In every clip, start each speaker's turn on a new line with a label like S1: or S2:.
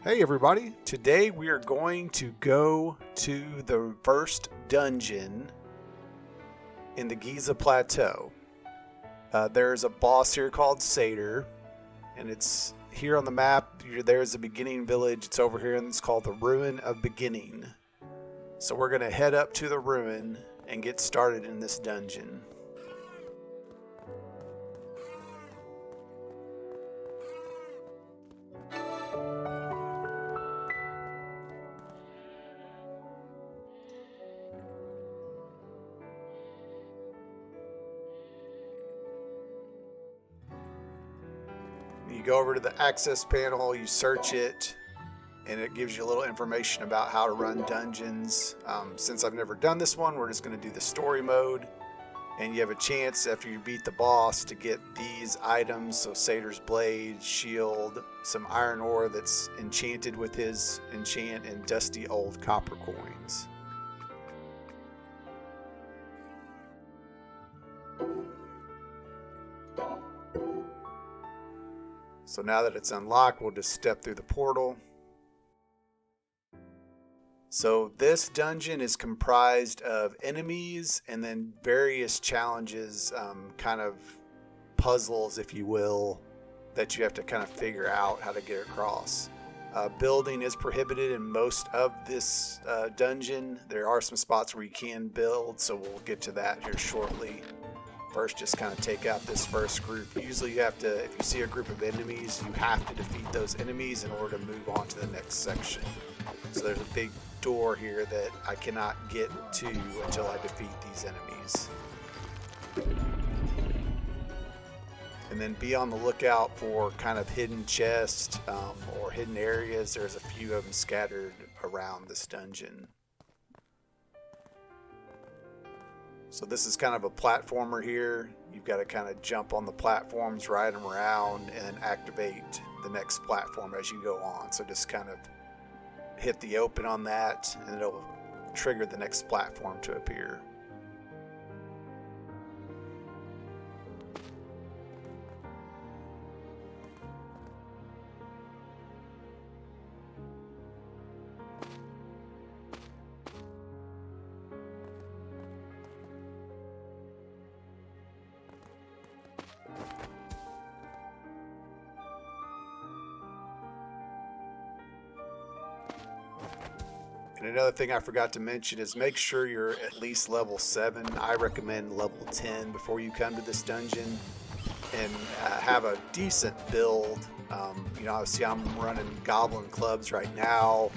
S1: Hey everybody, today we are going to go to the first dungeon in the Geezah Plateau. There's a boss here called Satyr, and it's here on the map. There's the beginning village. It's over here and it's called the Ruin of Beginning. So we're going to head up to the ruin and get started in this dungeon. You go over to the access panel, you search it, and it gives you a little information about how to run dungeons. Since I've never done this one, we're just going to do the story mode, and you have a chance after you beat the boss to get these items. So Satyr's blade, shield, some iron ore that's enchanted with his enchant, and dusty old copper coins. So now that it's unlocked, we'll just step through the portal. So this dungeon is comprised of enemies and then various challenges, kind of puzzles, if you will, that you have to kind of figure out how to get across. Building is prohibited in most of this dungeon. There are some spots where you can build, so we'll get to that here shortly. First, just kind of take out this first group. Usually you have to, if you see a group of enemies, you have to defeat those enemies in order to move on to the next section. So there's a big door here that I cannot get to until I defeat these enemies. And then be on the lookout for kind of hidden chests or hidden areas. There's a few of them scattered around this dungeon. So this is kind of a platformer here. You've got to kind of jump on the platforms, ride them around, and then activate the next platform as you go on. So just kind of hit the open on that, and it'll trigger the next platform to appear. And another thing I forgot to mention is make sure you're at least level 7. I recommend level 10 before you come to this dungeon, and have a decent build. Obviously I'm running goblin clubs right now.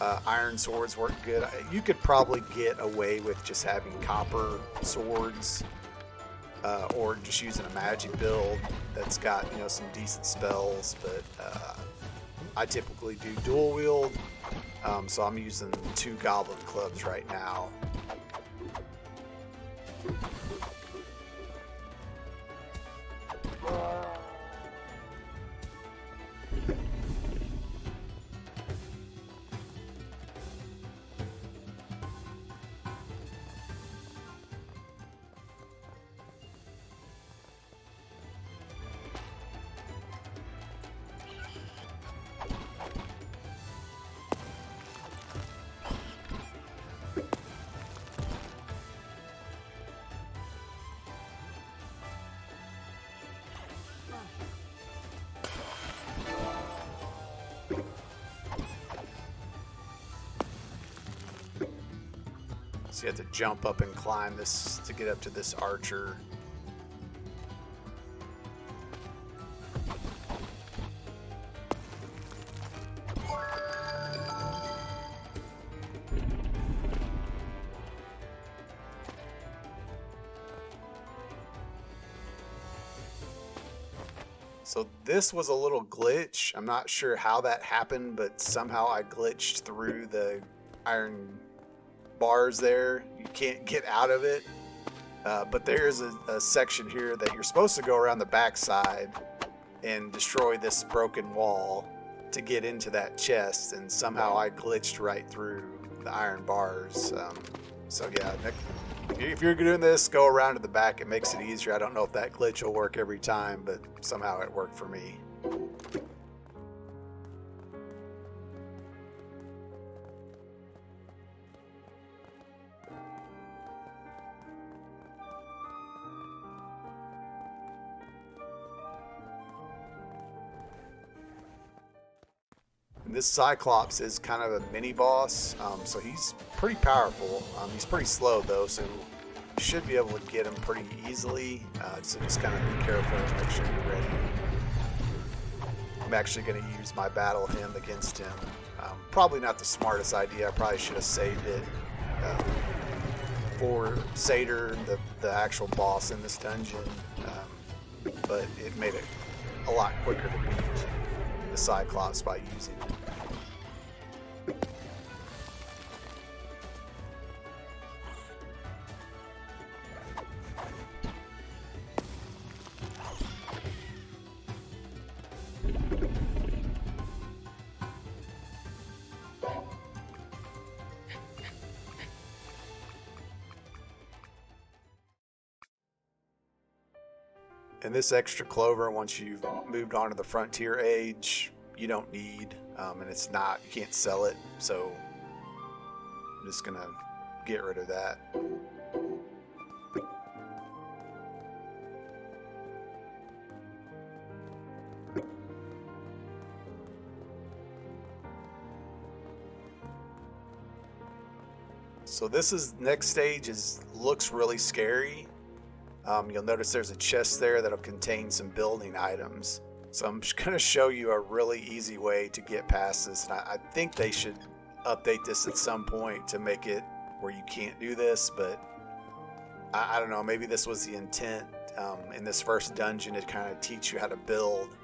S1: Iron swords work good. You could probably get away with just having copper swords, or just using a magic build that's got some decent spells, but I typically do dual wield. So I'm using 2 goblin clubs right now. So you have to jump up and climb this to get up to this archer. So this was a little glitch. I'm not sure how that happened, but somehow I glitched through the iron bars there. You can't get out of it, but there's a section here that you're supposed to go around the backside and destroy this broken wall to get into that chest, and somehow I glitched right through the iron bars. So yeah, if you're doing this, go around to the back. It makes it easier. I don't know if that glitch will work every time, but somehow it worked for me. This Cyclops is kind of a mini boss, so he's pretty powerful. He's pretty slow though, so you should be able to get him pretty easily. So just kind of be careful and make sure you're ready. I'm actually going to use my battle hymn against him. Probably not the smartest idea. I probably should have saved it for Satyr, the actual boss in this dungeon, but it made it a lot quicker to beat the Cyclops by using it. And this extra clover, once you've moved on to the frontier age, you don't need, and it's not, you can't sell it, so I'm just gonna get rid of that. So this is next stage looks really scary. You'll notice there's a chest there that'll contain some building items. So I'm just going to show you a really easy way to get past this. And I think they should update this at some point to make it where you can't do this. But I don't know, maybe this was the intent in this first dungeon to kind of teach you how to build.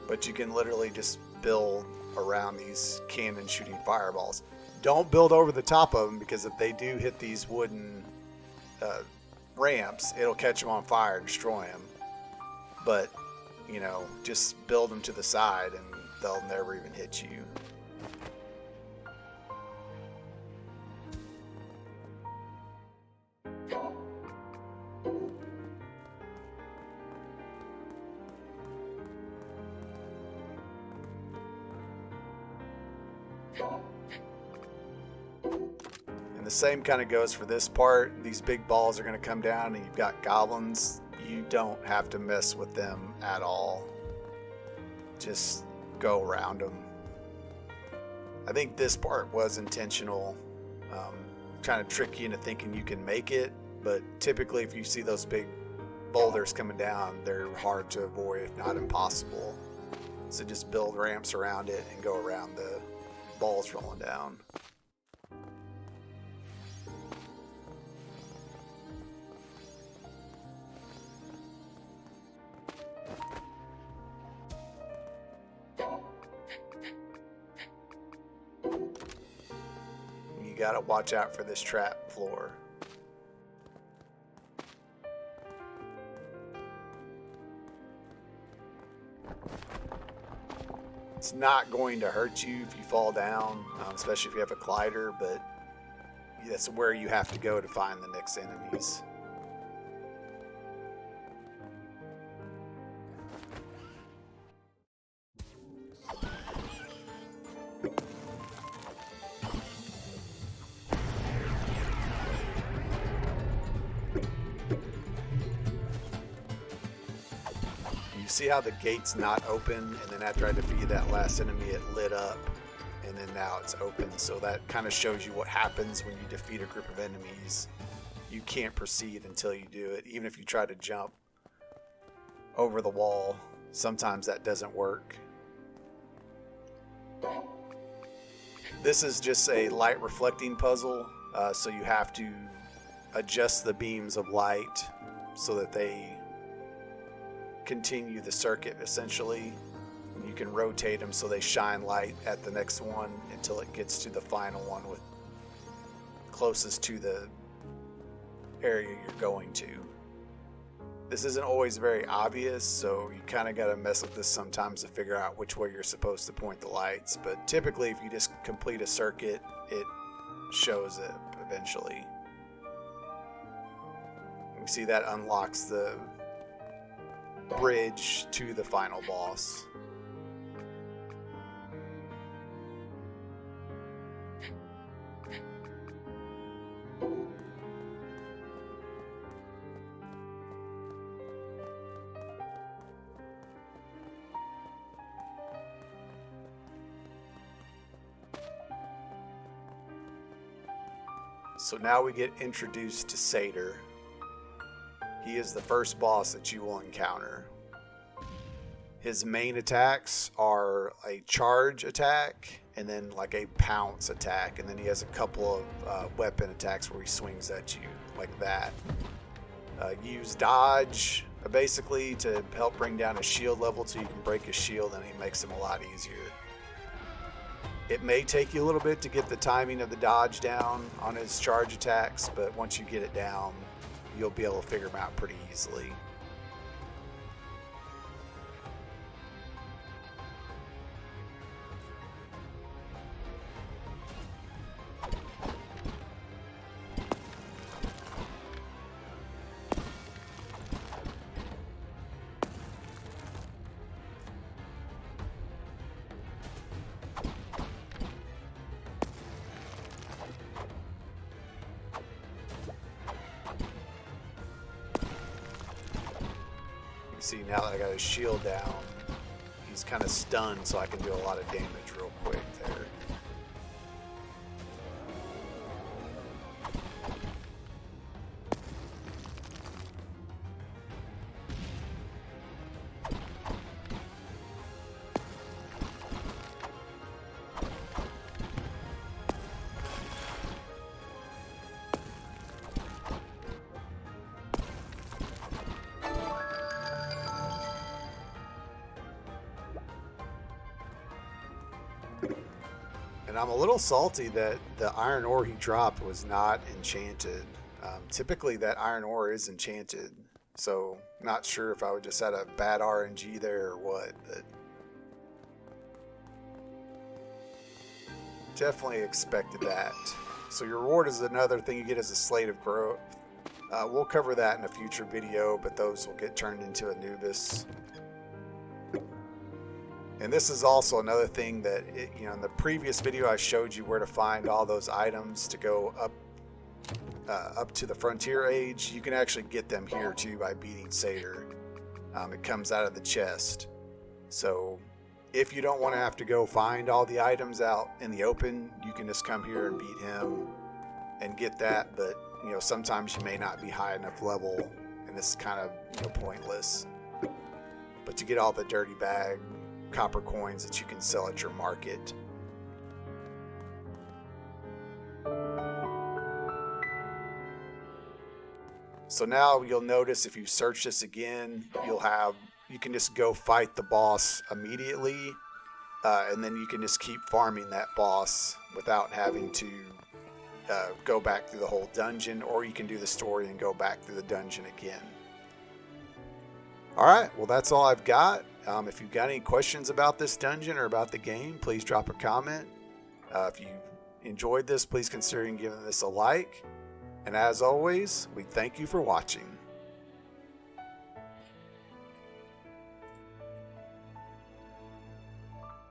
S1: But you can literally just build around these cannon shooting fireballs. Don't build over the top of them, because if they do hit these wooden ramps, it'll catch them on fire and destroy them. But, you know, just build them to the side and they'll never even hit you. And the same kind of goes for this part. These big balls are going to come down, and you've got goblins. You don't have to mess with them at all. Just go around them. I think this part was intentional, trying to trick you into thinking you can make it. But typically, if you see those big boulders coming down, they're hard to avoid, if not impossible. So just build ramps around it and go around the balls rolling down. You gotta watch out for this trap floor. It's not going to hurt you if you fall down, especially if you have a glider, but that's where you have to go to find the next enemies. See how the gate's not open, and then after I defeated that last enemy, it lit up, and then now it's open. So that kind of shows you what happens when you defeat a group of enemies. You can't proceed until you do it. Even if you try to jump over the wall, sometimes that doesn't work. This is just a light reflecting puzzle, so you have to adjust the beams of light so that they continue the circuit. Essentially, you can rotate them so they shine light at the next one until it gets to the final one with closest to the area you're going to. This isn't always very obvious, so you kind of got to mess with this sometimes to figure out which way you're supposed to point the lights, but typically if you just complete a circuit, it shows it eventually. You see that unlocks the bridge to the final boss. So now we get introduced to Satyr. He is the first boss that you will encounter. His main attacks are a charge attack and then like a pounce attack, and then he has a couple of weapon attacks where he swings at you like that. Use dodge basically to help bring down his shield level so you can break his shield, and he makes him a lot easier. It may take you a little bit to get the timing of the dodge down on his charge attacks, but once you get it down, you'll be able to figure them out pretty easily. See, now that I got his shield down, he's kind of stunned, so I can do a lot of damage real quick there. And I'm a little salty that the iron ore he dropped was not enchanted. Typically that iron ore is enchanted, so not sure if I would just had a bad RNG there or what, but definitely expected that. So your reward is another thing you get as a slate of growth. We'll cover that in a future video, but those will get turned into Anubis. And this is also another thing that, in the previous video I showed you where to find all those items to go up to the frontier age. You can actually get them here too by beating Satyr. It comes out of the chest. So if you don't want to have to go find all the items out in the open, you can just come here and beat him and get that. But sometimes you may not be high enough level, and it's kind of pointless. But to get all the dirty bag copper coins that you can sell at your market. So now you'll notice if you search this again, you can just go fight the boss immediately, and then you can just keep farming that boss without having to go back through the whole dungeon, or you can do the story and go back through the dungeon again. Alright, well that's all I've got. If you've got any questions about this dungeon or about the game, please drop a comment. If you enjoyed this, please consider giving this a like. And as always, we thank you for watching.